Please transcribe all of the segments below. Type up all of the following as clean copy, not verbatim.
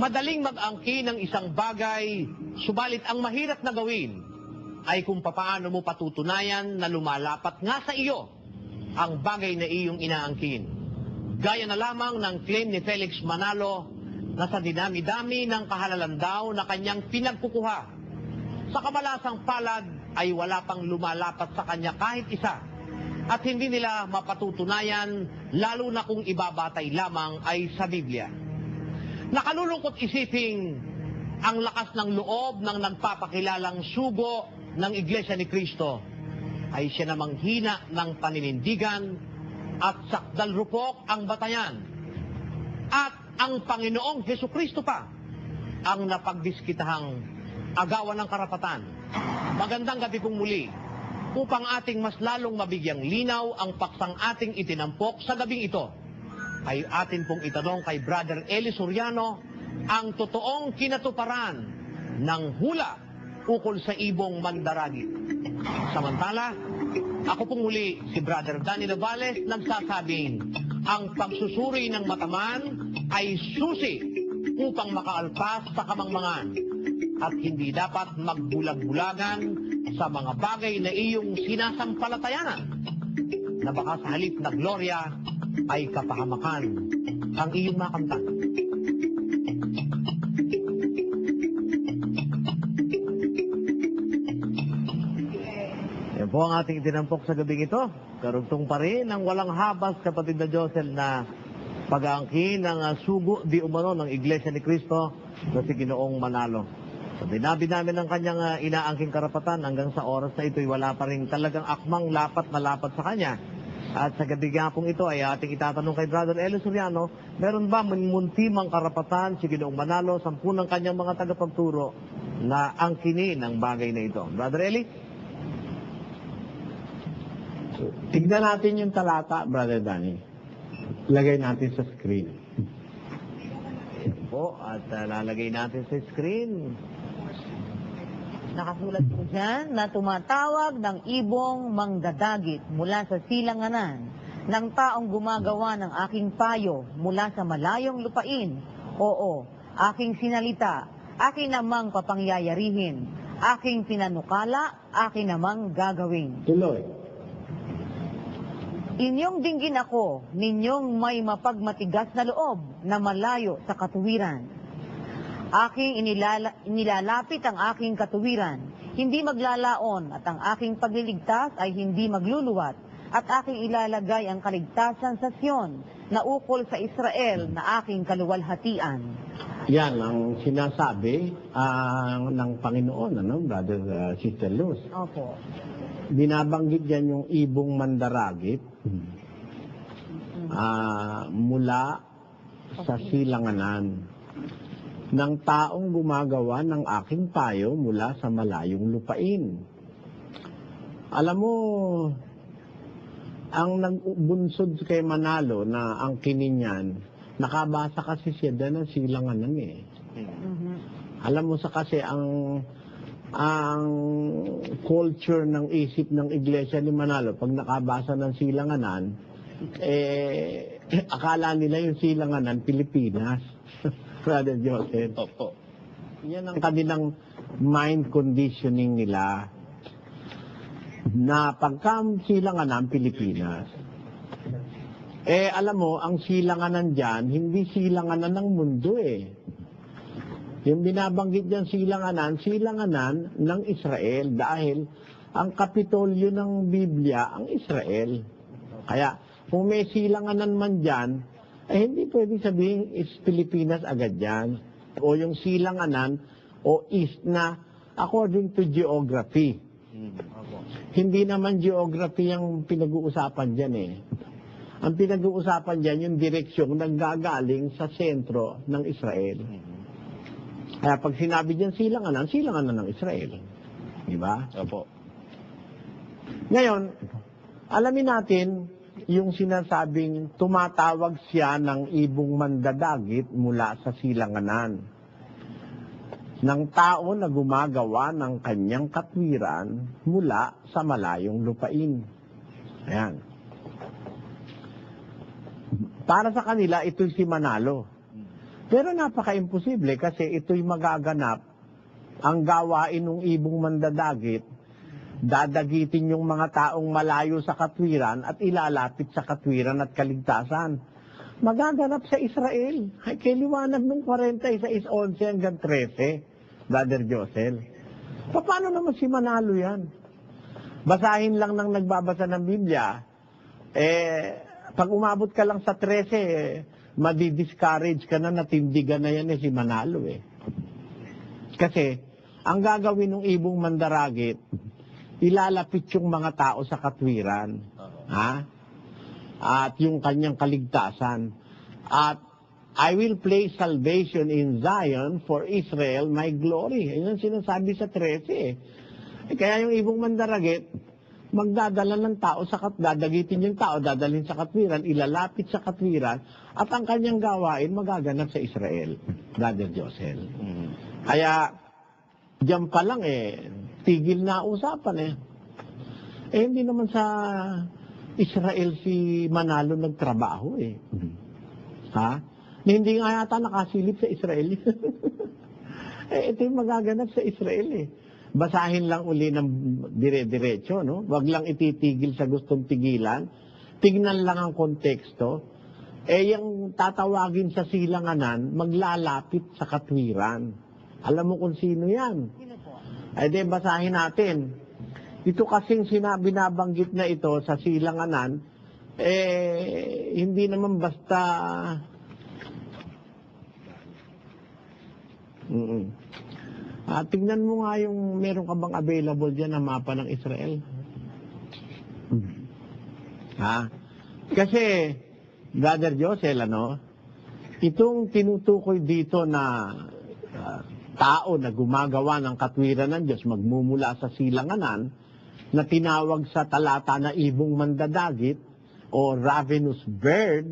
Madaling mag-angkin ng isang bagay, subalit ang mahirap na gawin ay kung papaano mo patutunayan na lumalapat nga sa iyo ang bagay na iyong inaangkin. Gaya na lamang ng claim ni Felix Manalo na sa dinami-dami ng kahalalan daw na kanyang pinagkukuha. Sa kamalasang palad ay wala pang lumalapat sa kanya kahit isa at hindi nila mapatutunayan lalo na kung ibabatay lamang ay sa Biblia. Nakalulungkot isiping ang lakas ng loob ng nagpapakilalang sugo ng Iglesia ni Cristo ay siya namang hina ng paninindigan at sakdalrupok ang batayan. At ang Panginoong Hesukristo pa ang napagdiskitahang agawan ng karapatan. Magandang gabi pong muli upang ating mas lalong mabigyang linaw ang paksang ating itinampok sa gabing ito. Ay atin pong itanong kay Brother Eli Soriano ang totoong kinatuparan ng hula ukol sa ibong mandaragit. Samantala, ako pong muli si Brother Danny Navales nagsasabing ang pagsusuri ng mataman ay susi upang makaalpas sa kamangmangan at hindi dapat magbulag-bulagan sa mga bagay na iyong sinasampalatayanan na baka sa halip na glorya ay kapahamakan ang iyong makamtan. Yan po ang ating itinampok sa gabing ito. Karugtong pa rin ang walang habas, kapatid na Josel, na pag-aangkin ng sugo di umano ng Iglesia ni Cristo na si Ginoong Manalo. So, dinabi namin ang kanyang inaangking karapatan hanggang sa oras na ito'y wala pa rin talagang akmang lapat na lapat sa kanya. At sa gabi nga pong ito ay ating itatanong kay Brother Eli Soriano, meron ba muntimang karapatan si Ginoong Manalo sa ng kanyang mga tagapagturo na angkinin ang bagay na ito? Brother Eli? Tignan natin yung talata, Brother Danny. Lagay natin sa screen. Po, at lalagay natin sa screen. Nakasulat po dyan na tumatawag ng ibong mangdadagit mula sa silanganan ng taong gumagawa ng aking payo mula sa malayong lupain. Oo, aking sinalita, aking namang papangyayarihin, aking pinanukala, aking namang gagawin. Tuloy. Inyong dinggin ako, ninyong may mapagmatigas na loob na malayo sa katuwiran. Aking inilalapit ang aking katuwiran, hindi maglalaon at ang aking pagliligtas ay hindi magluluwat at aking ilalagay ang kaligtasan sa Sion na ukol sa Israel na aking kaluwalhatian. Yan ang sinasabi ng Panginoon, Brother Sister Luz. Opo. Binabanggit yan yung ibong mandaragit mula sa silanganan ng taong gumagawa ng aking payo mula sa malayong lupain. Alam mo, ang nagbunsod kay Manalo na ang kininyan, nakabasa kasi siya doon ng silanganan eh. Alam mo sa kasi ang culture ng isip ng Iglesia ni Manalo, pag nakabasa ng silanganan, akala nila yung silanganan Pilipinas. Brother Joseph. Opo. Yan ang kanilang mind conditioning nila na pagka silanganan Pilipinas. Alam mo, ang silanganan dyan, hindi silanganan ng mundo eh. Yung binabanggit dyan silanganan ng Israel dahil ang kapitolyo ng Biblia ang Israel. Kaya kung may silanganan man dyan, hindi pwede sabihin is Pilipinas agad yan. O yung silanganan o east na according to geography. Hindi naman geography ang pinag-uusapan dyan eh. Ang pinag-uusapan dyan yung direksyong naggagaling sa sentro ng Israel. Kaya pag sinabi dyan silanganan ng Israel. Diba? Opo. Ngayon, alamin natin yung sinasabing tumatawag siya ng ibong mandadagit mula sa silanganan ng tao na gumagawa ng kanyang katwiran mula sa malayong lupain. Ayan. Para sa kanila, ito'y si Manalo. Pero napaka-imposible kasi ito'y magaganap ang gawain ng ibong mandadagit, dadagitin yung mga taong malayo sa katwiran at ilalapit sa katwiran at kaligtasan. Magaganap sa Israel. Ay, kay liwanag ng 46:11 hanggang 13, Brother Josel. Paano naman si Manalo yan? Basahin lang ng nagbabasa ng Biblia, pag umabot ka lang sa 13, madi-discourage ka na, natindigan na yan si Manalo Kasi, ang gagawin ng ibong mandaragit, ilalapit yung mga tao sa katwiran. At yung kanyang kaligtasan. At I will place salvation in Zion for Israel, my glory. Yan ang sinasabi sa 13. Kaya yung ibong mandaragit, magdadala ng tao dadagitin yung tao, dadalhin sa katwiran, ilalapit sa katwiran, at ang kanyang gawain magaganap sa Israel, Brother Josel. Kaya, diyan pa lang tigil na usapan hindi naman sa Israel si Manalo nagtrabaho Hindi nga yata nakasilip sa Israel. Ito yung magaganap sa Israel Basahin lang uli ng dire-diretso, no? Wag lang ititigil sa gustong tigilan. Tignan lang ang konteksto. Yung tatawagin sa silanganan, maglalapit sa katwiran. Alam mo kung sino yan? Sino po? Basahin natin. Ito kasing binabanggit na ito sa silanganan, hindi naman basta... tingnan mo nga yung meron ka bang available dyan na mapa ng Israel. Kasi, Brother Josel, itong tinutukoy dito na tao na gumagawa ng katwiran ng Diyos, magmumula sa silanganan, na tinawag sa talata na ibong mandadagit, o ravenous bird,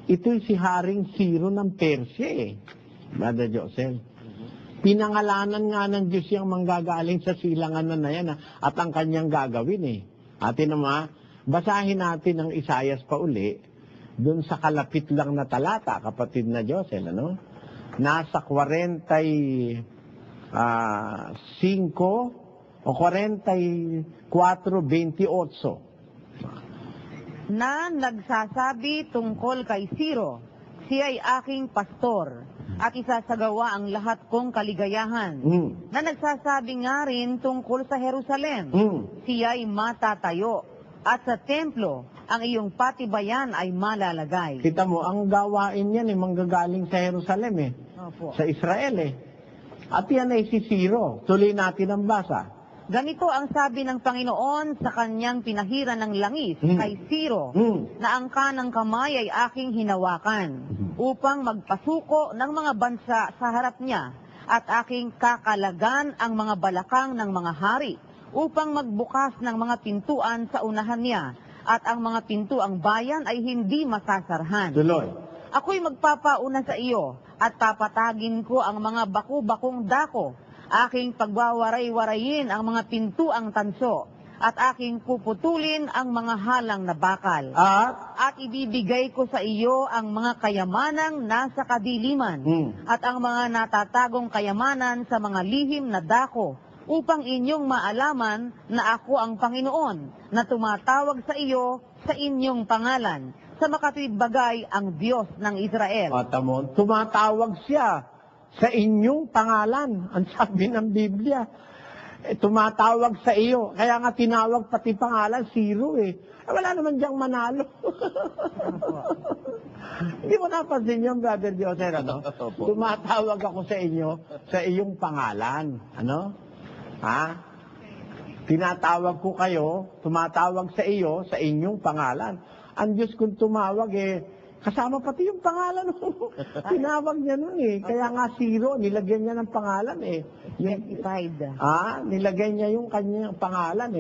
ito'y si Haring Ciro ng Persia Brother Josel. Pinangalanan nga ng Diyos yung manggagaling sa silanganan na yan at ang kanyang gagawin Atin naman, basahin natin ang Isaias pa uli, dun sa kalapit lang na talata, kapatid na Josel, Nasa 45 o 44:28. Na nagsasabi tungkol kay Ciro, siya ay aking pastor at isasagawa ang lahat kong kaligayahan. Na nagsasabi nga rin tungkol sa Jerusalem, siya ay matatayo at sa templo ang iyong patibayan ay malalagay. Kita mo, ang gawain yan manggagaling sa Jerusalem Opo. sa Israel At yan ay si Ciro. Tuloy natin ang basa. Ganito ang sabi ng Panginoon sa kanyang pinahiran ng langis kay Ciro, na ang kanang kamay ay aking hinawakan upang magpasuko ng mga bansa sa harap niya at aking kakalagan ang mga balakang ng mga hari upang magbukas ng mga pintuan sa unahan niya at ang mga pintuang bayan ay hindi masasarhan. Tuloy. Ako'y magpapauna sa iyo at papatagin ko ang mga baku-bakong dako. Aking pagwawaray-warayin ang mga pintuang tanso at aking puputulin ang mga halang na bakal. At ibibigay ko sa iyo ang mga kayamanang nasa kadiliman at ang mga natatagong kayamanan sa mga lihim na dako upang inyong maalaman na ako ang Panginoon na tumatawag sa iyo sa inyong pangalan. Sa makatuwid bagay ang Diyos ng Israel. Patamon, tumatawag siya sa inyong pangalan. Ang sabi ng Biblia, tumatawag sa iyo. Kaya nga tinawag pati pangalan, Ciro wala naman diyang Manalo. Hindi mo napansin yung Brother Joseph, Tumatawag ako sa inyo, sa iyong pangalan. Tinatawag ko kayo, tumatawag sa iyo, sa inyong pangalan. Ang Diyos kung tumawag kasama pati yung pangalan. Tinawag niya nun Kaya nga Ciro, nilagyan niya ng pangalan Identified. Nilagyan niya yung kanyang pangalan